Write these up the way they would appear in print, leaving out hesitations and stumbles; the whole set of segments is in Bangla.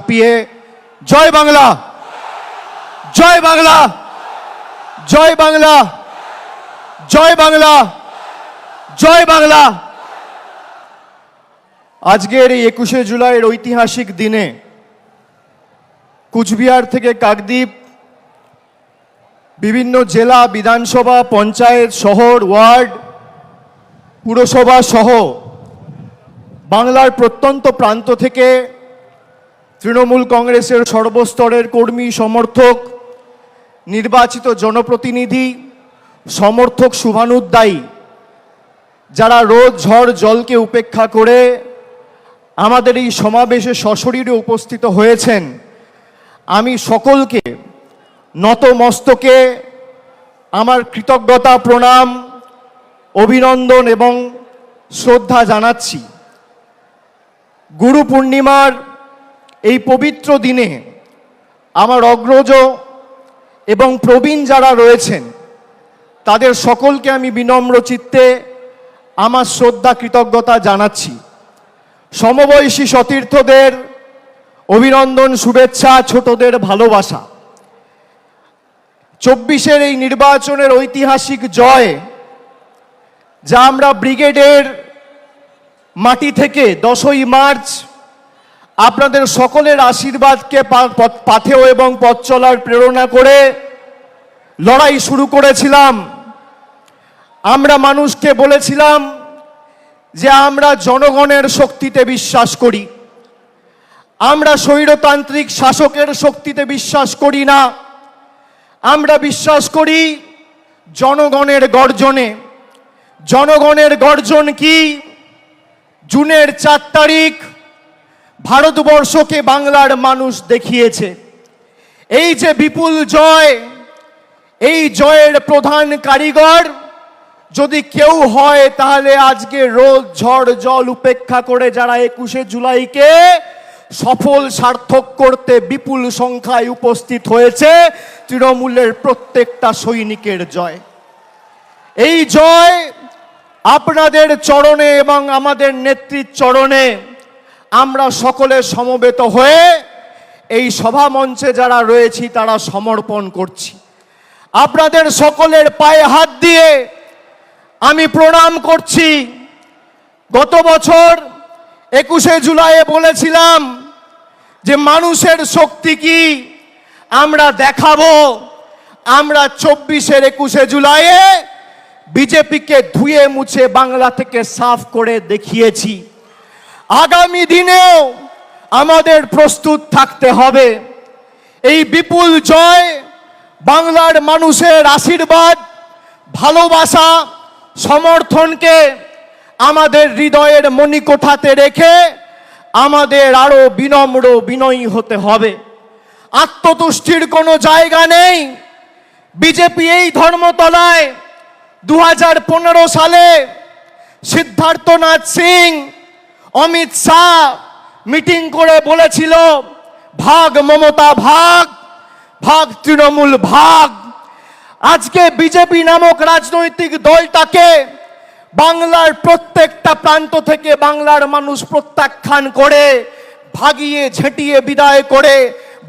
ছাপিয়ে জয় বাংলা, জয় বাংলা, জয় বাংলা, জয় বাংলা, জয় বাংলা। আজকের এই 21শে জুলাইয়ের ঐতিহাসিক দিনে কুচবিহার থেকে কাকদ্বীপ, বিভিন্ন জেলা, বিধানসভা, পঞ্চায়েত, শহর, ওয়ার্ড, পুরসভা সহ বাংলার প্রত্যন্ত প্রান্ত থেকে তৃণমূল কংগ্রেসের সর্বস্তরের কর্মী, সমর্থক, নির্বাচিত জনপ্রতিনিধি, সমর্থক, শুভানুদ্দায়ী যারা রোদ ঝড় জলকে উপেক্ষা করে আমাদের এই সমাবেশে সশরীরে উপস্থিত হয়েছেন, আমি সকলকে নতমস্তকে আমার কৃতজ্ঞতা, প্রণাম, অভিনন্দন এবং শ্রদ্ধা জানাচ্ছি। গুরু পূর্ণিমার এই পবিত্র দিনে আমার অগ্রজ এবং প্রবীণ যারা রয়েছেন তাদের সকলকে আমি বিনম্র চিত্তে আমার শ্রদ্ধা, কৃতজ্ঞতা জানাচ্ছি। সমবয়সী সতীর্থদের অভিনন্দন, শুভেচ্ছা, ছোটদের ভালোবাসা। 24-এর এই নির্বাচনের ঐতিহাসিক জয়, যা আমরা ব্রিগেডের মাটি থেকে 10ই মার্চ আপনাদের সকলের আশীর্বাদকে পাথেয় এবং পথ চলার প্রেরণা করে লড়াই শুরু করেছিলাম। আমরা মানুষকে বলেছিলাম যে আমরা জনগণের শক্তিতে বিশ্বাস করি, আমরা স্বৈরতান্ত্রিক শাসকের শক্তিতে বিশ্বাস করি না, আমরা বিশ্বাস করি জনগণের গর্জনে। জনগণের গর্জন কি? জুনের 4 তারিখ ভারতবর্ষকে বাংলার মানুষ দেখিয়েছে। এই যে বিপুল জয়, এই জয়ের প্রধান কারিগর যদি কেউ হয় তাহলে আজকে রোদ ঝড় জল উপেক্ষা করে যারা 21শে জুলাইকে সফল সার্থক করতে বিপুল সংখ্যায় উপস্থিত হয়েছে, তৃণমূলের প্রত্যেকটা সৈনিকের জয়। এই জয় আপনাদের চরণে এবং আমাদের নেত্রীর চরণে আমরা সকলে সমবেত হয়ে এই সভা মঞ্চে যারা রয়েছি তারা সমর্পণ করছি। আপনাদের সকলের পায়ে হাত দিয়ে আমি প্রণাম করছি। গত বছর 21শে জুলাইয়ে বলেছিলাম যে মানুষের শক্তি কি আমরা দেখাবো। আমরা 24-এর 21শে জুলাইয়ে বিজেপিকে ধুয়ে মুছে বাংলা থেকে সাফ করে দেখিয়েছি। আগামী দিনেও আমাদের প্রস্তুত থাকতে হবে। এই বিপুল জয় বাংলার মানুষের আশীর্বাদ, ভালোবাসা, সমর্থনকে আমাদের হৃদয়ের মণিকোঠাতে রেখে আমাদের আরো বিনম্র, বিনয়ী হতে হবে। আত্মতুষ্টির কোনো জায়গা নেই। বিজেপি এই ধর্মতলায় 2015 সালে সিদ্ধার্থনাথ সিং, অমিত শাহ মিটিং করে বলেছিল ভাগ মমতা ভাগ, ভাগ তৃণমূল ভাগ। আজকে বিজেপি নামক রাজনৈতিক দলটাকে বাংলার প্রত্যেকটা প্রান্ত থেকে বাংলার মানুষ প্রত্যাখ্যান করে, ভাগিয়ে ঝেঁটিয়ে বিদায় করে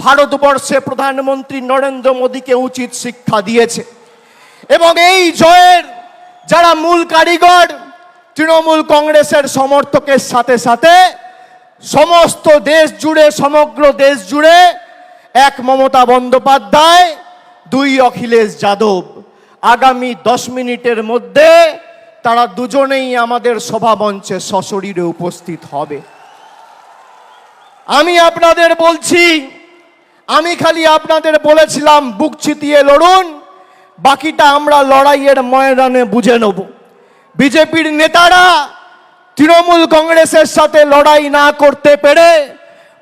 ভারতবর্ষে প্রধানমন্ত্রী নরেন্দ্র মোদীকে উচিত শিক্ষা দিয়েছে। এবং এই জয়ের যারা মূল কারিগর, তৃণমূল কংগ্রেসের সমর্থকের সাথে সাথে সমস্ত দেশ জুড়ে, সমগ্র দেশ জুড়ে এক মমতা বন্দ্যোপাধ্যায়, 2 অখিলেশ যাদব। আগামী 10 মিনিটের মধ্যে তারা দুজনেই আমাদের সভা মঞ্চে সশরীরে উপস্থিত হবে। আমি আপনাদের বলছি, আমি খালি আপনাদের বলেছিলাম বুক চিতিয়ে লড়ুন, বাকিটা আমরা লড়াইয়ের ময়দানে বুঝে নেব। বিজেপির নেতারা তৃণমূল কংগ্রেসের সাথে লড়াই না করতে পেরে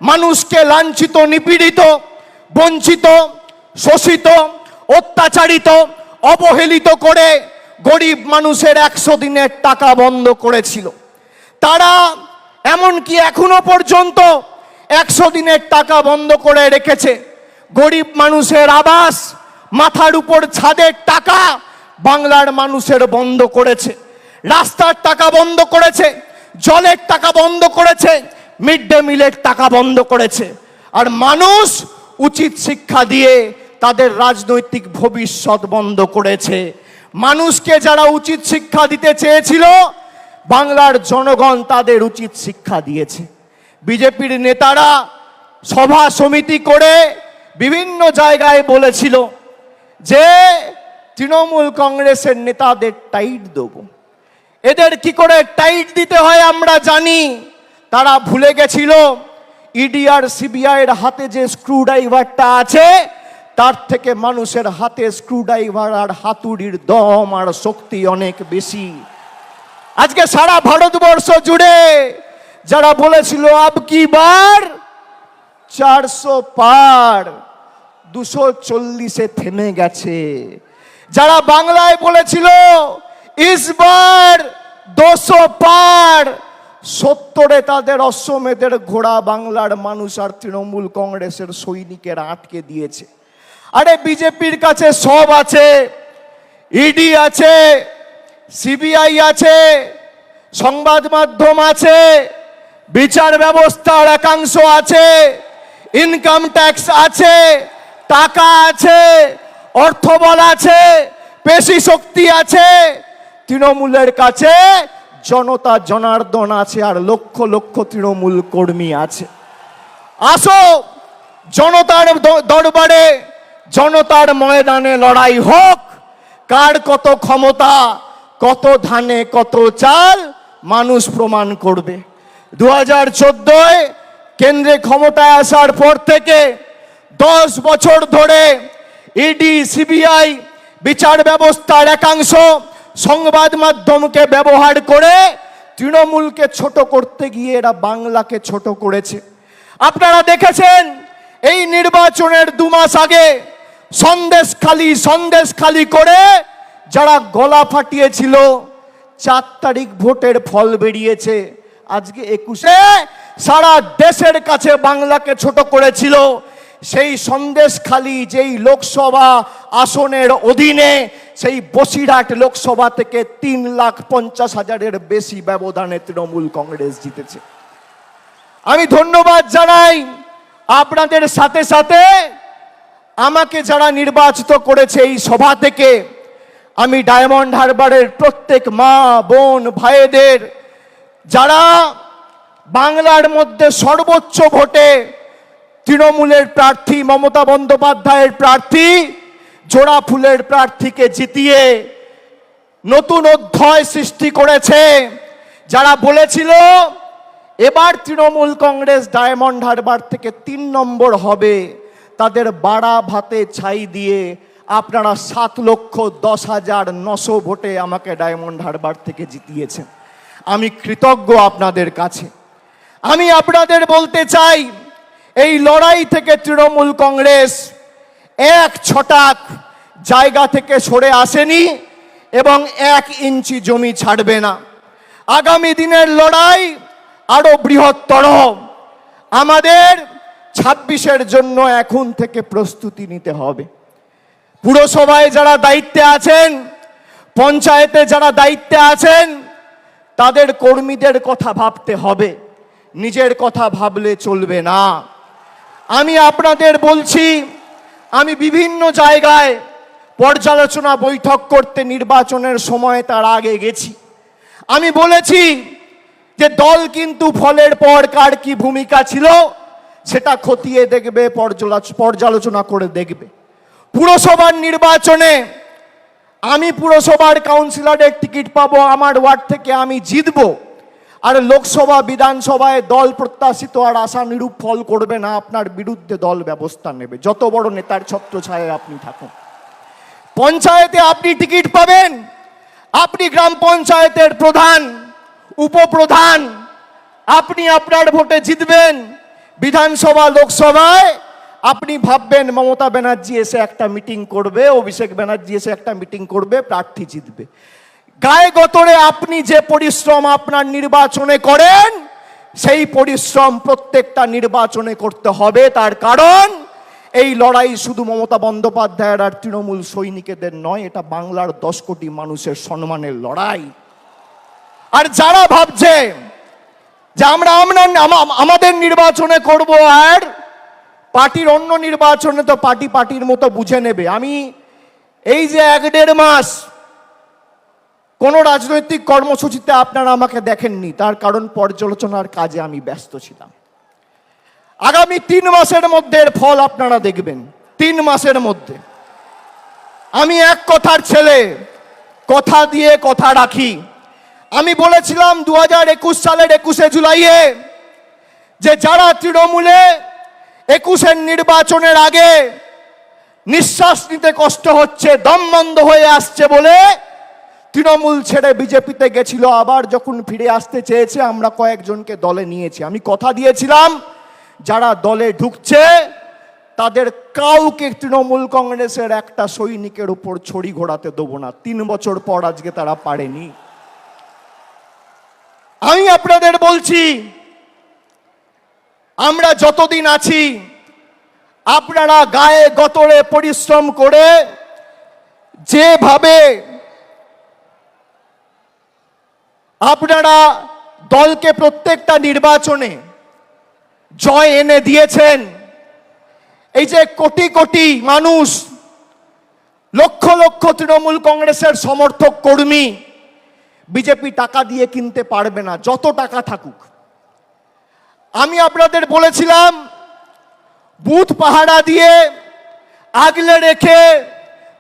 মানুষকে লাঞ্ছিত, নিপীড়িত, বঞ্চিত, শোষিত, অত্যাচারিত, অবহেলিত করে গরিব মানুষের 100 দিনের টাকা বন্ধ করেছিল। তারা এমনকি এখনো পর্যন্ত 100 দিনের টাকা বন্ধ করে রেখেছে। গরিব মানুষের আবাস, মাথার উপর ছাদের টাকা বাংলার মানুষের বন্ধ করেছে। রাস্তার টাকা বন্ধ করেছে, জলের টাকা বন্ধ করেছে, মিড ডে মিলের টাকা বন্ধ করেছে। আর মানুষ উচিত শিক্ষা দিয়ে তাদের রাজনৈতিক ভবিষ্যৎ বন্ধ করেছে। মানুষকে যারা উচিত শিক্ষা দিতে চেয়েছিল, বাংলার জনগণ তাদের উচিত শিক্ষা দিয়েছে। বিজেপির নেতারা সভা সমিতি করে বিভিন্ন জায়গায় বলেছিল যে তৃণমূল কংগ্রেসের নেতাদের টাইট দেব। এদের কি করে টাইট দিতে হয় আমরা জানি। তারা ভুলে গেছিল ইডি আর সিবিআই এর হাতে যে স্ক্রু ড্রাইভারটা আছে, তার থেকে মানুষের হাতে স্ক্রু ড্রাইভার আর হাতুড়ির দম আর শক্তি অনেক বেশি। আজকে সারা ভারতবর্ষ জুড়ে যারা বলেছিল আব কি বার 400 পার, 240-এ থেমে গেছে। যারা বাংলায় বলেছিল ইসবার 200 পার, 70-এ তাদের অশ্বমেধের ঘোড়া বাংলার মানুষ আর তৃণমূল কংগ্রেসের সৈনিকেরা আটকে দিয়েছে। আরে বিজেপির কাছে সব আছে, ইডি আছে, সিবিআই আছে, সংবাদ মাধ্যম আছে, বিচার ব্যবস্থার একাংশ আছে, ইনকাম ট্যাক্স আছে, টাকা আছে, অর্থবল আছে, পেশি শক্তি আছে। তৃণমূলের কাছে জনতা জনার্দন আছে আর লক্ষ লক্ষ তৃণমূল কর্মী আছে। আসো জনতার দরবারে, জনতার ময়দানে লড়াই হোক। কার কত ক্ষমতা, কত ধানে কত চাল, মানুষ প্রমাণ করবে। 2014-এ কেন্দ্রে ক্ষমতায় আসার পর থেকে 10 বছর ধরে ইডি সিবিআই বিচার ব্যবস্থার একাংশ সংবাদ মাধ্যমকে ব্যবহার করে তৃণমূলকে ছোট করতে গিয়ে এরা বাংলাকে ছোট করেছে। আপনারা দেখেছেন এই নির্বাচনের 2 মাস আগে সন্দেশখালি করে যারা গলা ফাটিয়েছিল, 4 তারিখ ভোটের ফল বেরিয়েছে। আজকে 21-এ সারা দেশের কাছে বাংলাকে ছোট করেছিল। সেই সন্দেশখালি যেই লোকসভা আসনের অধীনে, সেই বসিরহাট লোকসভা থেকে 3,50,000-এর বেশি ব্যবধানে তৃণমূল কংগ্রেস জিতেছে। আমি ধন্যবাদ জানাই আপনাদের সাথে সাথে আমাকে যারা নির্বাচিত করেছে এই সভা থেকে। আমি ডায়মন্ড হারবারের প্রত্যেক মা বোন ভাইদের, যারা বাংলার মধ্যে সর্বোচ্চ ভোটে তৃণমূলের প্রার্থী মমতা বন্দ্যোপাধ্যায়ের প্রার্থী জোড়া ফুলের প্রার্থীকে জিতিয়ে নতুন অধ্যায় সৃষ্টি করেছে। যারা বলেছিল এবার তৃণমূল কংগ্রেস ডায়মন্ড হারবার থেকে 3 নম্বর হবে, তাদের বাড়া ভাতে ছাই দিয়ে আপনারা 7,10,900 ভোটে আমাকে ডায়মন্ড হারবার থেকে জিতিয়েছেন। আমি কৃতজ্ঞ আপনাদের কাছে। আমি আপনাদের বলতে চাই, এই লড়াই থেকে তৃণমূল কংগ্রেস 1 ছটাক জায়গা থেকে সরে আসেনি এবং 1 ইঞ্চি জমি ছাড়বে না। আগামী দিনের লড়াই আরো বৃহত্তর। আমাদের 26-এর জন্য এখন থেকে প্রস্তুতি নিতে হবে। পুরসভায় যারা দায়িত্বে আছেন, পঞ্চায়েতে যারা দায়িত্বে আছেন, তাদের কর্মীদের কথা ভাবতে হবে, নিজের কথা ভাবলে চলবে না। আমি আপনাদের বলছি, আমি বিভিন্ন জায়গায় পর্যালোচনা বৈঠক করতে নির্বাচনের সময় তার আগে গেছি। আমি বলেছি যে দল কিন্তু ফলের পর কার কি ভূমিকা ছিল সেটা খতিয়ে দেখবে, পর্যালোচনা করে দেখবে। পুরসভার নির্বাচনে আমি পুরসভার কাউন্সিলরের টিকিট পাবো, আমার ওয়ার্ড থেকে আমি জিতবো। আর লোকসভা বিধানসভায় দল প্রত্যাশিত আর আশানুরূপ ফল করবে না, আপনার বিরুদ্ধে দল ব্যবস্থা নেবে, যত বড় নেতার ছত্রছায়ায় আপনি থাকুন। পঞ্চায়েতে আপনি টিকিট পাবেন, আপনি গ্রাম পঞ্চায়েতের প্রধান, উপপ্রধান, আপনি আপনার ভোটে জিতবেন। বিধানসভা লোকসভায় আপনি ভাববেন মমতা ব্যানার্জি এসে একটা মিটিং করবে, অভিষেক ব্যানার্জি এসে একটা মিটিং করবে, প্রার্থী জিতবে। গায়ে গতরে আপনি যে পরিশ্রম আপনার নির্বাচনে করেন, সেই পরিশ্রম প্রত্যেকটা নির্বাচনে করতে হবে। তার কারণ এই লড়াই শুধু মমতা বন্দ্যোপাধ্যায়ের আর তৃণমূল সৈনিকদের নয়, এটা বাংলার 10 কোটি মানুষের সম্মানের লড়াই। আর যারা ভাবছে যে আমরা আমাদের নির্বাচনে করব আর পার্টির অন্য নির্বাচনে তো পার্টির মতো বুঝে নেবে। আমি এই যে 1-1.5 মাস কোনো রাজনৈতিক কর্মসূচিতে আপনারা আমাকে দেখেননি, তার কারণ পর্যালোচনার কাজে আমি ব্যস্ত ছিলাম। আগামী 3 মাসের মধ্যে এর ফল আপনারা দেখবেন। 3 মাসের মধ্যে। আমি এক কথার ছেলে, কথা দিয়ে কথা রাখি। আমি বলেছিলাম 2021 সালের 21শে জুলাইয়ে যে যারা তৃণমূলে 21-এর নির্বাচনের আগে নিঃশ্বাস নিতে কষ্ট হচ্ছে, দম বন্ধ হয়ে আসছে বলে তৃণমূল ছেড়ে বিজেপিতে গেছিল, আবার যখন ফিরে আসতে চেয়েছে আমরা কয়েকজনকে দলে নিয়েছি। আমি কথা দিয়েছিলাম যারা দলে ঢুকছে তাদের কাউকে তৃণমূল কংগ্রেসের একটা সৈনিকের উপর ছড়ি ঘোরাতে দেবো না। 3 বছর পর আজকে তারা পারেনি। আমি আপনাদের বলছি, আমরা যতদিন আছি আপনারা গায়ে গতরে পরিশ্রম করে যেভাবে আপনারা দলকে প্রত্যেকটা নির্বাচনে জয় এনে দিয়েছেন, এই যে কোটি কোটি মানুষ, লক্ষ লক্ষ তৃণমূল কংগ্রেসের সমর্থক কর্মী বিজেপি টাকা দিয়ে কিনতে পারবে না, যত টাকা থাকুক। আমি আপনাদের বলেছিলাম বুথ পাহারা দিয়ে আগলে রেখে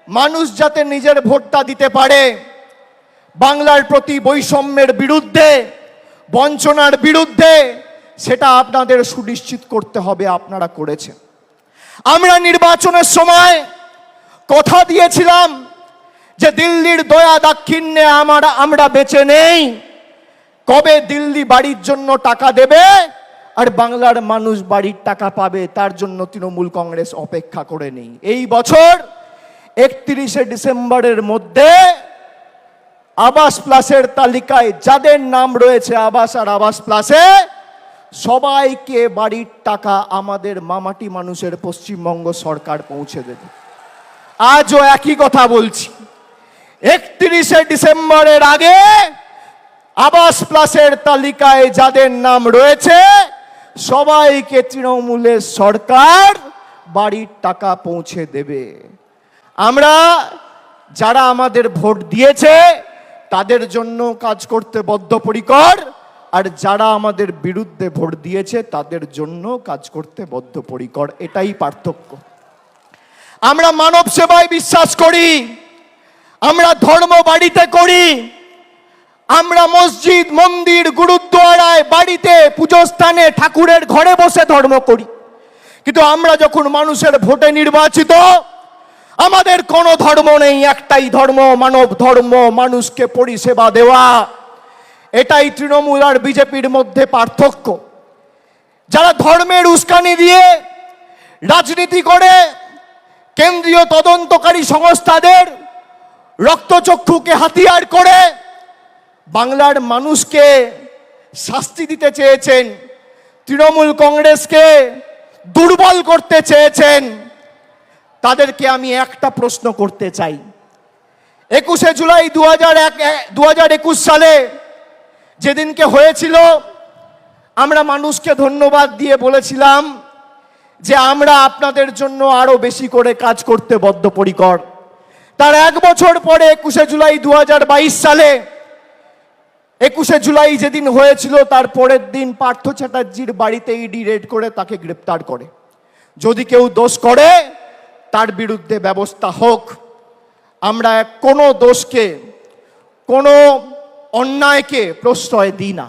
মানুষ যাতে নিজের ভোটটা দিতে পারে, বাংলার প্রতি বৈষম্যের বিরুদ্ধে, বঞ্চনার বিরুদ্ধে, সেটা আপনাদের সুনিশ্চিত করতে হবে। আপনারা করেছেন। আমরা নির্বাচনের সময় কথা দিয়েছিলাম যে দিল্লির দয়া দাক্ষিণ্যে আমরা বেঁচে নেই। কবে দিল্লি বাড়ির জন্য টাকা দেবে আর বাংলার মানুষ বাড়ির টাকা পাবে, তার জন্য তৃণমূল কংগ্রেস অপেক্ষা করে নেই। এই বছর 31শে ডিসেম্বরের মধ্যে আবাস প্লাসের তালিকায় যাদের নাম রয়েছে আবাস আর আবাস প্লাসে, সবাইকে বাড়ির টাকা আমাদের মামাটি মানুষের পশ্চিমবঙ্গ সরকার পৌঁছে দেবে। আজও একই কথা বলছি, 31শে ডিসেম্বরের আগে আবাস প্লাসের তালিকায় যাদের নাম রয়েছে সবাইকে তৃণমূলের সরকার বাড়ির টাকা পৌঁছে দেবে। আমরা যারা আমাদের ভোট দিয়েছে তাদের জন্য কাজ করতে বদ্ধপরিকর, আর যারা আমাদের বিরুদ্ধে ভোট দিয়েছে তাদের জন্য কাজ করতে বদ্ধপরিকর। এটাই পার্থক্য। আমরা মানব সেবায় বিশ্বাস করি, আমরা ধর্ম বাড়িতে করি, আমরা মসজিদ, মন্দির, গুরুদ্বারায়, বাড়িতে, পুজোস্থানে, ঠাকুরের ঘরে বসে ধর্ম করি। কিন্তু আমরা যখন মানুষের ভোটে নির্বাচিত, আমাদের কোনো ধর্ম নেই, একটাই ধর্ম, মানব ধর্ম, মানুষকে পরিষেবা দেওয়া। এটাই তৃণমূল আর বিজেপির মধ্যে পার্থক্য। যারা ধর্মের উস্কানি দিয়ে রাজনীতি করে, কেন্দ্রীয় তদন্তকারী সংস্থাদের রক্তচক্ষুকে হাতিয়ার করে বাংলার মানুষকে শাস্তি দিতে চেয়েছেন, তৃণমূল কংগ্রেসকে দুর্বল করতে চেয়েছেন, তাদেরকে আমি একটা প্রশ্ন করতে চাই। 21শে জুলাই 2021 সালে যেদিনকে হয়েছিল, আমরা মানুষকে ধন্যবাদ দিয়ে বলেছিলাম যে আমরা আপনাদের জন্য আরো বেশি করে কাজ করতে বদ্ধপরিকর। তার 1 বছর পরে 21শে জুলাই 2022 সালে, 21শে জুলাই যেদিন হয়েছিল তার পরের দিন পার্থ চ্যাটার্জির বাড়িতে ইডি রেড করে তাকে গ্রেপ্তার করে। যদি কেউ দোষ করে তার বিরুদ্ধে ব্যবস্থা হোক। আমরা কোনো দোষকে, কোনো অন্যায়কে প্রশ্রয় দিই না।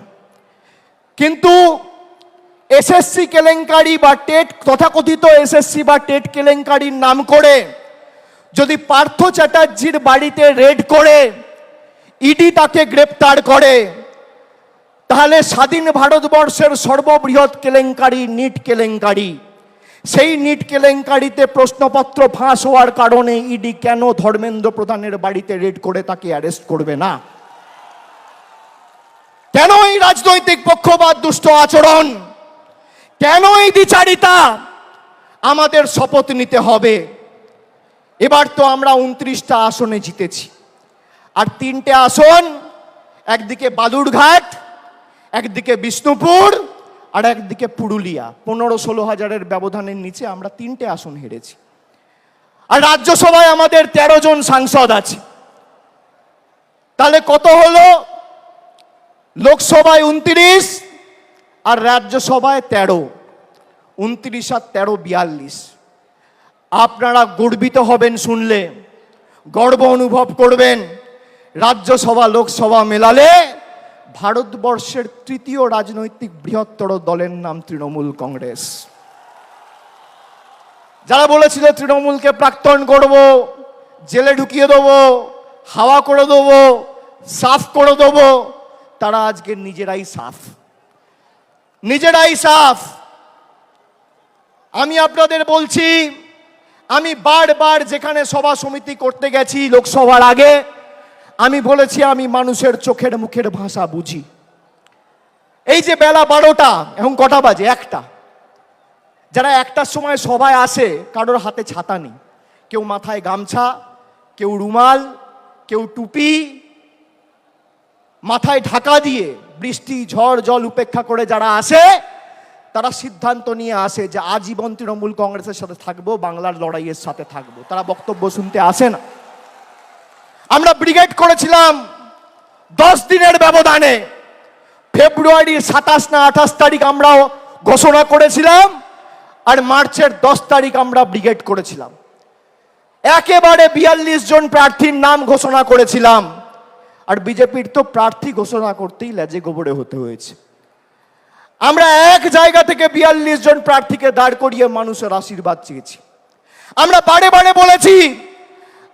কিন্তু এসএসসি কেলেঙ্কারি বা টেট, তথাকথিত এসএসসি বা টেট কেলেঙ্কারির নাম করে যদি পার্থ চ্যাটার্জির বাড়িতে রেড করে ইডি তাকে গ্রেপ্তার করে, তাহলে স্বাধীন ভারতবর্ষের সর্ববৃহৎ কেলেঙ্কারি নিট কেলেঙ্কারি, সেই নিট কেলেঙ্কারিতে প্রশ্নপত্র ফাঁস হওয়ার কারণে ইডি কেন ধর্মেন্দ্র প্রধানের বাড়িতে রেড করে তাকে অ্যারেস্ট করবে না? কেন এই রাজনৈতিক পক্ষপাত, দুষ্ট আচরণ, কেন এই দ্বিচারিতা? আমাদের শপথ নিতে হবে। এবার তো আমরা 29টা আসনে জিতেছি, আর 3টে আসন, একদিকে বালুরঘাট, একদিকে বিষ্ণুপুর, আর একদিকে পুরুলিয়া, 15-16 হাজারের ব্যবধানের নিচে আমরা 3টে আসন হেরেছি। আর রাজ্যসভায় আমাদের 13 জন সাংসদ আছে। তাহলে কত হলো? লোকসভায় 29 আর রাজ্যসভায় 13। 29 আর 13 42। আপনারা গর্বিত হবেন শুনলে, গর্ব অনুভব করবেন। রাজ্যসভা লোকসভা মেলালে ভারতবর্ষের তৃতীয় রাজনৈতিক বৃহত্তর দলের নাম তৃণমূল কংগ্রেস। যারা বলেছিল তৃণমূলকে প্রাক্তন করব, জেলে ঢুকিয়ে দেবো, হাওয়া করে দেবো, সাফ করে দেবো, তারা আজকে নিজেরাই সাফ। আমি আপনাদের বলছি, আমি বারবার যেখানে সভা সমিতি করতে গেছি লোকসভার আগে, আমি বলেছি আমি মানুষের চোখের মুখের ভাষা বুঝি। এই যে বেলা 12টা, এখন কটা বাজে? 1টা। যারা 1টার সময় সভায় আসে, কারোর হাতে ছাতা নেই, কেউ মাথায় গামছা, কেউ রুমাল, কেউ টুপি, মাথায় ঢাকা দিয়ে বৃষ্টি ঝড় জল উপেক্ষা করে যারা আসে, তারা সিদ্ধান্ত নিয়ে আসে যে আজীবন তৃণমূল কংগ্রেসের সাথে থাকবো, বাংলার লড়াইয়ের সাথে থাকবো। তারা বক্তব্য শুনতে আসে না। আমরা ব্রিগেড করেছিলাম 10 দিনের ব্যবধানে। ফেব্রুয়ারির 27 না 28 তারিখ আমরা ঘোষণা করেছিলাম, আর মার্চের 10 তারিখ আমরা ব্রিগেড করেছিলাম। একেবারে 42 জন প্রার্থীর নাম ঘোষণা করেছিলাম। আর বিজেপির তো প্রার্থী ঘোষণা করতেই লেজে গোবরে হতে হয়েছে। আমরা এক জায়গা থেকে 42 জন প্রার্থীকে দাঁড় করিয়ে মানুষের আশীর্বাদ চেয়েছি। আমরা বারে বারে বলেছি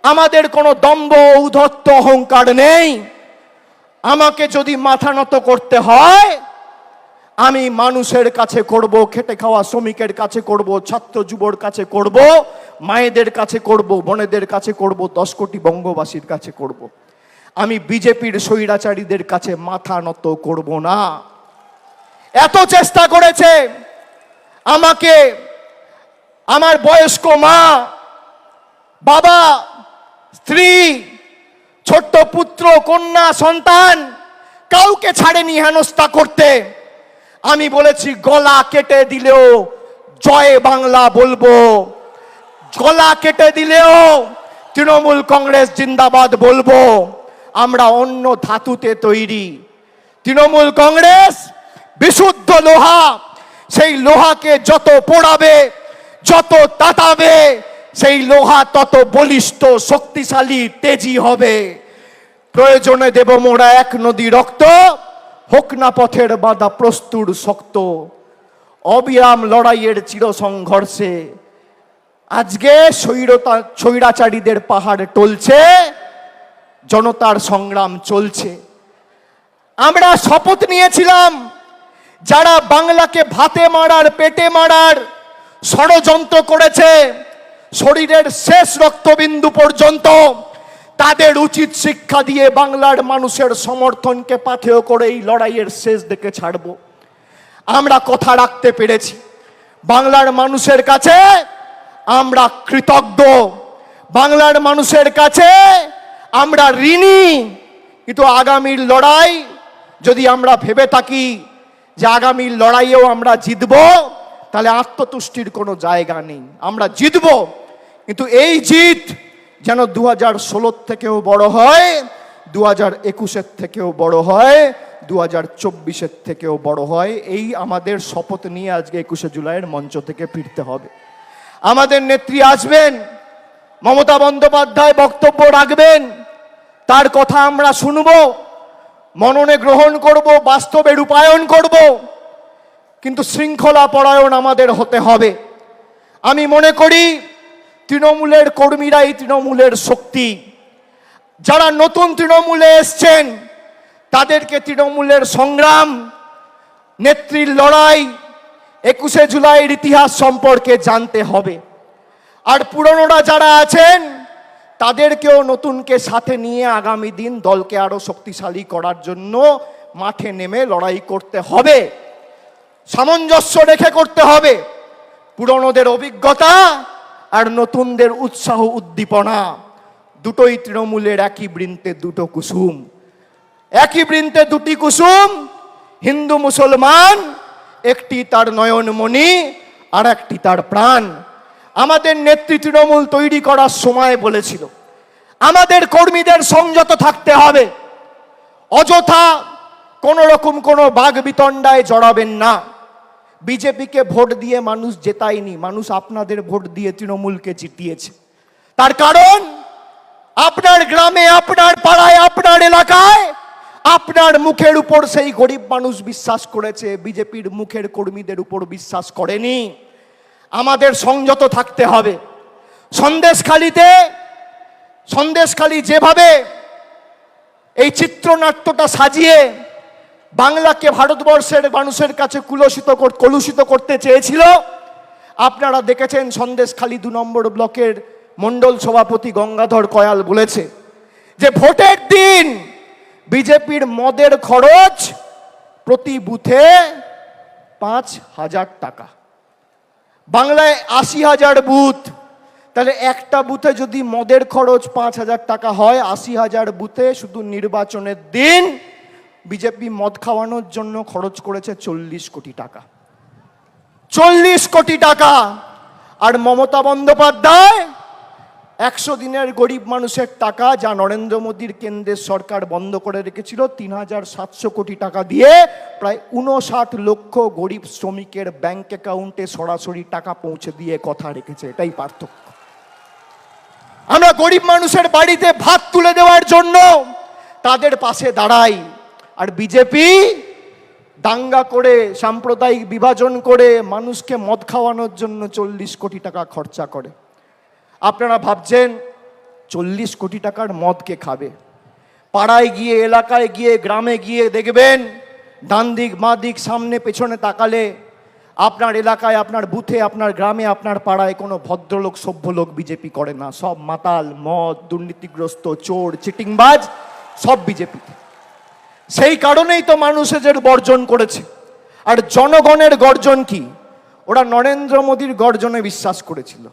আমাদের কোনো দম্ভ ঔদ্ধত্য অহংকার নেই। আমাকে যদি মাথা নত করতে হয়, আমি মানুষের কাছে করব, খেটে খাওয়া শ্রমিকের কাছে করব, ছাত্র যুবর কাছে করব, মায়েদের কাছে করব, বোনেদের কাছে করব, 10 কোটি বঙ্গবাসীর কাছে করব। আমি বিজেপির স্বৈরাচারীদের কাছে মাথা নত করব না। এত চেষ্টা করেছে আমাকে আমার বয়স্ক মা, বাবা, স্ত্রী, ছোট্ট পুত্র, কন্যা, সন্তান, কাউকে ছাড়েনি হেনস্থা করতে। আমি বলেছি গলা কেটে দিলেও জয় বাংলা বলবো, গলা কেটে দিলেও তৃণমূল কংগ্রেস জিন্দাবাদ বলবো। আমরা অন্য ধাতুতে তৈরি। তৃণমূল কংগ্রেস বিশুদ্ধ লোহা। সেই লোহাকে যত পোড়াবে, যত তাতাবে, সেই লোহা তত বলিষ্ঠ, শক্তিশালী, তেজি হবে। প্রয়োজনে দেব মোরা 1 নদী রক্ত, হোক না পথের বাধা প্রস্তুর শক্ত। অবিরাম লড়াইয়ের চির সংঘর্ষে আজকে স্বৈরাচারীদের পাহাড় টলছে, জনতার সংগ্রাম চলছে। আমরা শপথ নিয়েছিলাম যারা বাংলাকে ভাতে মারার, পেটে মারার ষড়যন্ত্র করেছে, শরীরের শেষ রক্তবিন্দু পর্যন্ত তাদের উচিত শিক্ষা দিয়ে বাংলার মানুষের সমর্থনকে পাথেয় করে এই লড়াইয়ের শেষ দিকে ছাড়ব। আমরা কথা রাখতে পেরেছি। বাংলার মানুষের কাছে আমরা কৃতজ্ঞ, বাংলার মানুষের কাছে আমরা ঋণী। কিন্তু আগামীর লড়াই যদি আমরা ভেবে থাকি যে আগামীর লড়াইয়েও আমরা জিতব, তাহলে আত্মতুষ্টির কোনো জায়গা নেই। আমরা জিতব, কিন্তু এই জিত যেন 2016 থেকেও বড় হয়, 2021 থেকেও বড় হয়, 2024 থেকেও বড় হয়। এই আমাদের শপথ নিয়ে আজকে 21শে জুলাইয়ের মঞ্চ থেকে ফিরতে হবে। আমাদের নেত্রী আসবেন, মমতা বন্দ্যোপাধ্যায় বক্তব্য রাখবেন, তার কথা আমরা শুনব, মননে গ্রহণ করব, বাস্তবে রূপায়ণ করব। কিন্তু শৃঙ্খলা পরায়ণ আমাদের হতে হবে। আমি মনে করি তৃণমূলের কর্মীরাই তৃণমূলের শক্তি। যারা নতুন তৃণমূলে এসছেন তাদেরকে তৃণমূলের সংগ্রাম, নেত্রীর লড়াই, 21শে জুলাইয়ের ইতিহাস সম্পর্কে জানতে হবে। আর পুরনোরা যারা আছেন তাদেরকেও নতুনকে সাথে নিয়ে আগামী দিন দলকে আরো শক্তিশালী করার জন্য মাঠে নেমে লড়াই করতে হবে। সামঞ্জস্য রেখে করতে হবে। পুরনোদের অভিজ্ঞতা আর নতুনদের উৎসাহ উদ্দীপনা দুটোই তৃণমূলের একই বৃন্তে দুটো কুসুম। একই বৃন্তে দুটি কুসুম, হিন্দু মুসলমান একটি তার নয়নমণি আর একটি তার প্রাণ। আমাদের নেত্রী তৃণমূল তৈরি করার সময় বলেছিল আমাদের কর্মীদের সংযত থাকতে হবে, অযথা কোনো রকম কোনো বাগ বিতণ্ডায় জড়াবেন না। বিজেপিকে ভোট দিয়ে মানুষ জেতায়নি, মানুষ আপনাদের ভোট দিয়ে তৃণমূলকে জিতিয়েছে। তার কারণ আপনার গ্রামে, আপনার পাড়ায়, আপনার এলাকায় আপনার মুখের উপর সেই গরিব মানুষ বিশ্বাস করেছে, বিজেপির মুখের কর্মীদের উপর বিশ্বাস করেনি। আমাদের সংযত থাকতে হবে। সন্দেশখালী যেভাবে এই চিত্রনাট্যটা সাজিয়ে বাংলাকে ভারতবর্ষের মানুষের কাছে কলুষিত করতে চেয়েছিল, আপনারা দেখেছেন সন্দেশখালী 2 নম্বর ব্লকের মণ্ডল সভাপতি গঙ্গাধর কয়াল বলেছে যে ভোটের দিন বিজেপির মদের খরচ প্রতি বুথে 5,000 টাকা। বাংলায় 80,000 বুথ, তাহলে একটা বুথে যদি মদের খরচ 5,000 টাকা হয়, 80,000 বুথে শুধু নির্বাচনের দিন বিজেপি মদ খাওয়ানোর জন্য খরচ করেছে 40 কোটি টাকা। 40 কোটি টাকা। আর মমতা বন্দ্যোপাধ্যায় 100 দিনের গরিব মানুষের টাকা, যা নরেন্দ্র মোদীর কেন্দ্রের সরকার বন্ধ করে রেখেছিল, 3,700 কোটি টাকা দিয়ে প্রায় 59 লক্ষ গরিব শ্রমিকের ব্যাংক অ্যাকাউন্টে সরাসরি টাকা পৌঁছে দিয়ে কথা রেখেছে। এটাই পার্থক্য। আমরা গরিব মানুষের বাড়িতে ভাত তুলে দেওয়ার জন্য তাদের পাশে দাঁড়াই, আর বিজেপি দাঙ্গা করে, সাম্প্রদায়িক বিভাজন করে মানুষকে মদ খাওয়ানোর জন্য 40 কোটি টাকা খরচা করে। আপনারা ভাবছেন 40 কোটি টাকার মদ কে খাবে? পাড়ায় গিয়ে, এলাকায় গিয়ে, গ্রামে গিয়ে দেখবেন ডান দিক, বাঁ দিক, সামনে পেছনে তাকালে আপনার এলাকায়, আপনার বুথে, আপনার গ্রামে, আপনার পাড়ায় কোনো ভদ্রলোক, সভ্য লোক বিজেপি করে না। সব মাতাল, মদ, দুর্নীতিগ্রস্ত, চোর, চিটিংবাজ, সব বিজেপি। সেই কারণেই তো মানুষ এদের বর্জন করেছে। আর জনগণের গর্জন কি? ওরা নরেন্দ্র মোদীর গর্জনে বিশ্বাস করেছিল,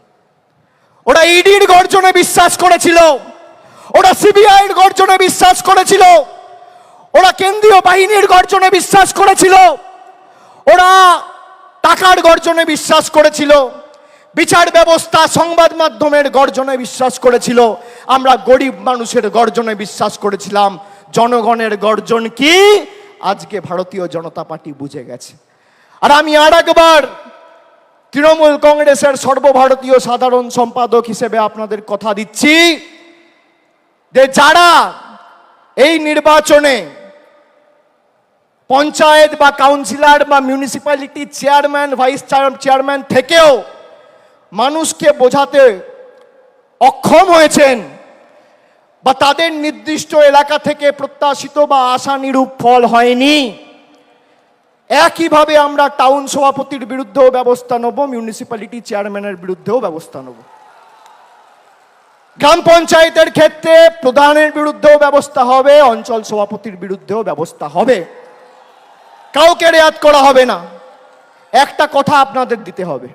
ওরা ইডির গর্জনে বিশ্বাস করেছিল, ওরা সিবিআইয়ের গর্জনে বিশ্বাস করেছিল, ওরা কেন্দ্রীয় বাহিনীর গর্জনে বিশ্বাস করেছিল, ওরা টাকার গর্জনে বিশ্বাস করেছিল, বিচার ব্যবস্থা, সংবাদ মাধ্যমের গর্জনে বিশ্বাস করেছিল। আমরা গরিব মানুষের গর্জনে বিশ্বাস করেছিলাম। জনগণের গর্জন কি আজকে ভারতীয় জনতা পার্টি বুঝে গেছে। আর আমি আর একবার তৃণমূল কংগ্রেসের সর্বভারতীয় সাধারণ সম্পাদক হিসেবে আপনাদের কথা দিচ্ছি যে যারা এই নির্বাচনে পঞ্চায়েত বা কাউন্সিলর বা মিউনিসিপ্যালিটি চেয়ারম্যান, ভাইস চেয়ারম্যান থেকেও মানুষকে বোঝাতে অক্ষম হয়েছেন, বা তাদের নির্দিষ্ট এলাকা থেকে প্রত্যাশিত বা আশানুরূপ ফল হয়নি, একইভাবে আমরা টাউন সভাপতির বিরুদ্ধেও ব্যবস্থা নেব, মিউনিসিপ্যালিটি চেয়ারম্যানের বিরুদ্ধেও ব্যবস্থা নেব। গ্রাম পঞ্চায়েতের ক্ষেত্রে প্রধানের বিরুদ্ধেও ব্যবস্থা হবে, অঞ্চল সভাপতির বিরুদ্ধেও ব্যবস্থা হবে। কাউকে রেয়াত করা হবে না। একটা কথা আপনাদের দিতে হবে,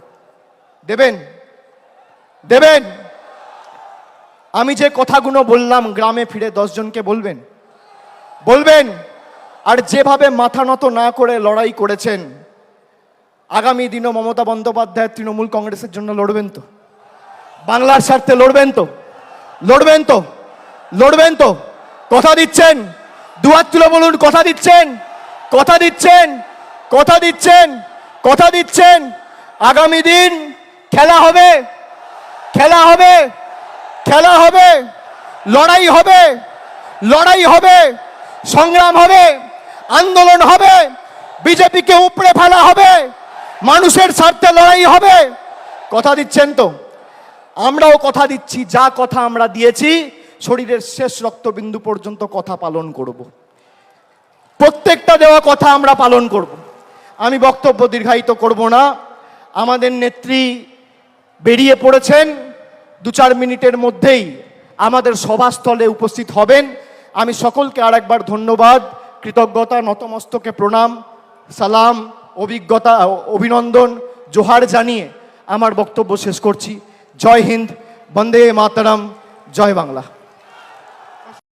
দেবেন? দেবেন? আমি যে কথাগুলো বললাম গ্রামে ফিরে 10 জনকে বলবেন? বলবেন? আর যেভাবে মাথা নত না করে লড়াই করেছেন, আগামী দিনও মমতা বন্দ্যোপাধ্যায় তৃণমূল কংগ্রেসের জন্য লড়বেন তো? বাংলার স্বার্থে লড়বেন তো? লড়বেন তো? লড়বেন তো? কথা দিচ্ছেন? দুহাত তুলে বলুন, কথা দিচ্ছেন? কথা দিচ্ছেন? কথা দিচ্ছেন? কথা দিচ্ছেন? আগামী দিন খেলা হবে, খেলা হবে, খেলা হবে, লড়াই হবে, লড়াই হবে, সংগ্রাম হবে, আন্দোলন হবে, বিজেপিকে উপড়ে ফেলা হবে, মানুষের স্বার্থে লড়াই হবে। কথা দিচ্ছেন তো? আমরাও কথা দিচ্ছি, যা কথা আমরা দিয়েছি শরীরের শেষ রক্তবিন্দু পর্যন্ত কথা পালন করব। প্রত্যেকটা দেওয়া কথা আমরা পালন করব। আমি বক্তব্য দীর্ঘায়িত করব না। আমাদের নেত্রী বেরিয়ে পড়েছেন, 2-4 মিনিটের মধ্যেই আমাদের সভাস্থলে উপস্থিত হবেন। আমি সকলকে আর একবার ধন্যবাদ, কৃতজ্ঞতা, নতমস্তকে প্রণাম, সালাম, অভিজ্ঞতা, অভিনন্দন, জোহার জানিয়ে আমার বক্তব্য শেষ করছি। জয় হিন্দ, বন্দে মাতরম, জয় বাংলা।